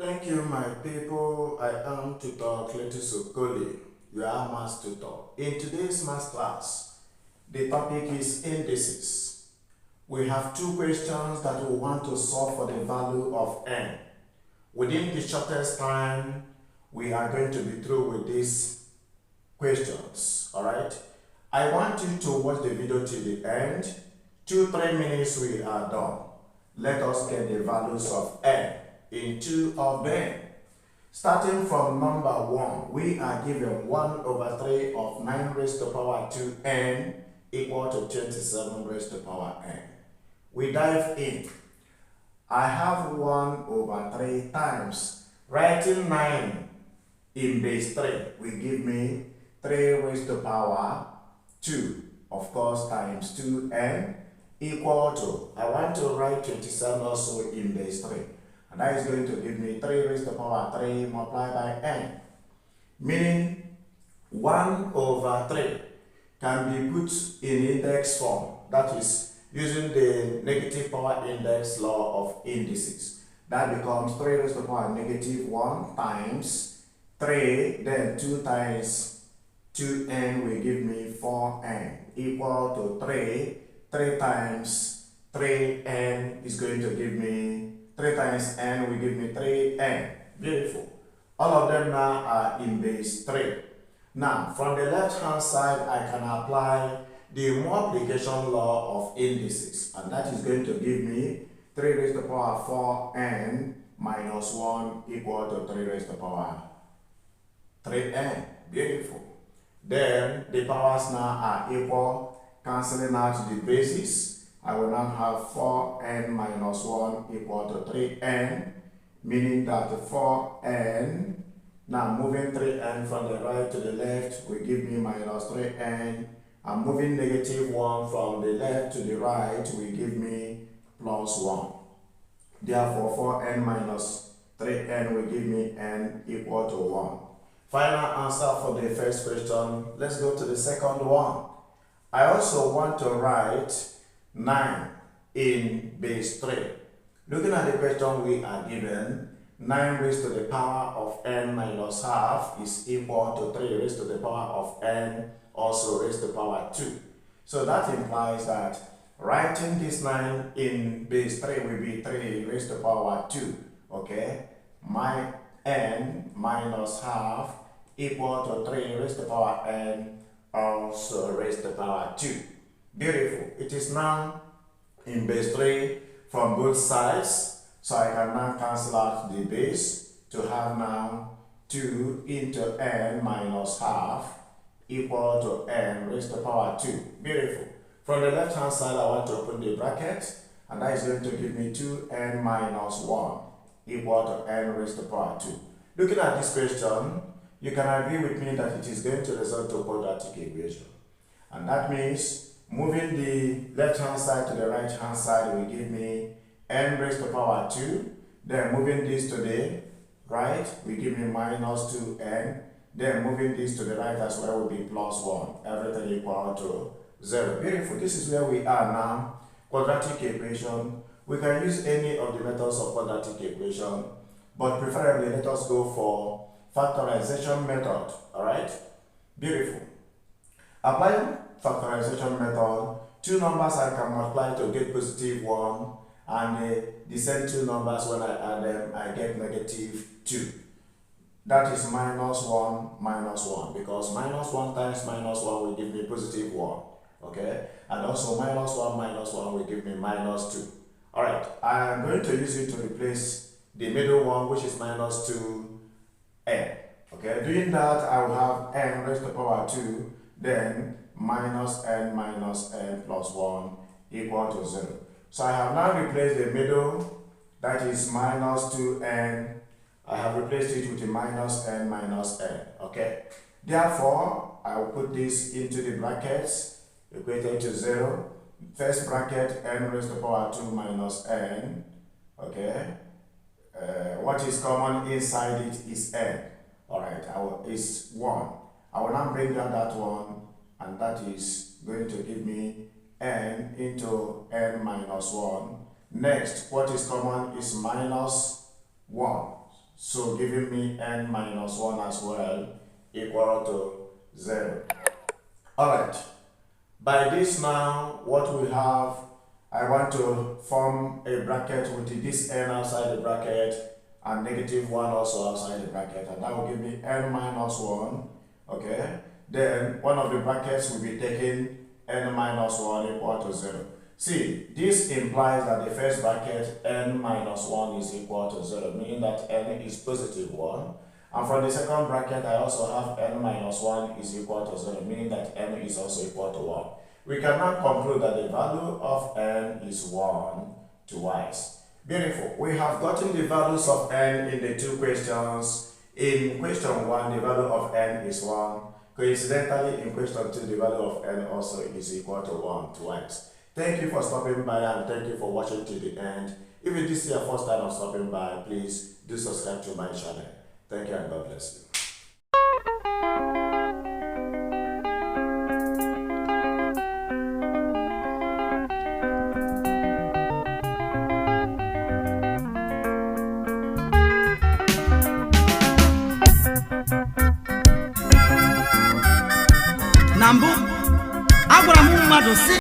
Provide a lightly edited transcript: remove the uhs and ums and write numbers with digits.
Thank you, my people. I am Tutor Cletus Okoli, your math tutor. In today's math class, the topic is indices. We have two questions that we want to solve for the value of n. Within the shortest time, we are going to be through with these questions. Alright? I want you to watch the video till the end. 2-3 minutes we are done. Let us get the values of n in two of them. Starting from number 1, we are given 1/3 of 9 raised to power 2n equal to 27 raised to power n. We dive in. I have 1/3 times. Writing 9 in base 3 will give me 3 raised to power 2, of course, times 2n equal to, I want to write 27 also in base 3. And that is going to give me 3 raised to power 3 multiplied by n. Meaning 1/3 can be put in index form. That is using the negative power index law of indices. That becomes 3 raised to power -1 times 3, then 2 times 2n will give me 4n equal to 3. 3 times 3n is going to give me 3 times n will give me 3n. Beautiful. All of them now are in base 3. Now, from the left hand side, I can apply the multiplication law of indices, and that is going to give me 3 raised to power 4n minus 1 equal to 3 raised to power 3n. Beautiful. Then the powers now are equal, cancelling out the bases. I will now have 4n minus 1 equal to 3n, meaning that 4n, now moving 3n from the right to the left will give me minus 3n, and moving -1 from the left to the right will give me plus 1. Therefore, 4n minus 3n will give me n equal to 1. Final answer for the first question. Let's go to the second one. I also want to write 9 in base 3. Looking at the question we are given, 9 raised to the power of n minus half is equal to 3 raised to the power of n also raised to power 2. So that implies that writing this 9 in base 3 will be 3 raised to power 2. Okay? My n minus half equal to 3 raised to power n also raised to power 2. Beautiful. It is now in base 3 from both sides, so I can now cancel out the base to have now 2 into n minus half equal to n raised to power 2. Beautiful. From the left hand side, I want to open the bracket, and that is going to give me 2n minus 1 equal to n raised to power 2. Looking at this question, you can agree with me that it is going to result to a quadratic equation. And that means moving the left hand side to the right hand side will give me n raised to power 2. Then moving this to the right will give me minus 2n. Then moving this to the right as well will be plus 1. Everything equal to 0. Beautiful. This is where we are now. Quadratic equation. We can use any of the methods of quadratic equation, but preferably let us go for factorization method. Alright? Beautiful. Applying factorization method, 2 numbers I can multiply to get +1, and the same 2 numbers, when I add them, I get -2. That is -1 minus 1, because -1 times -1 will give me +1. Okay? And also -1 minus 1 will give me -2. Alright, I am going to use it to replace the middle one, which is -2n. Okay, doing that, I will have n raised to power 2, then minus n plus 1 equal to 0. So I have now replaced the middle, that is -2n. I have replaced it with a -n. Okay, therefore I will put this into the brackets equated to 0. First bracket, n raised to power 2 minus n. Okay, what is common inside it is n. Alright, is 1. I will now bring down that 1, and that is going to give me n into n minus 1. Next, what is common is minus 1. so giving me n minus 1 as well equal to 0. Alright, by this now, what we have, I want to form a bracket with this n outside the bracket and negative 1 also outside the bracket, and that will give me n minus 1. Okay, then one of the brackets will be taking n minus 1 equal to 0. See, this implies that the first bracket n minus 1 is equal to 0, meaning that n is positive 1. And for the second bracket, I also have n minus 1 is equal to 0, meaning that n is also equal to 1. We can now conclude that the value of n is 1 twice. Beautiful. We have gotten the values of n in the two questions. In question 1, the value of n is 1. Coincidentally, in question 2, the value of n also is equal to 1 twice. Thank you for stopping by and thank you for watching till the end. If it is your first time of stopping by, please do subscribe to my channel. Thank you and God bless you. Na mbụ agwara m mmadụ sị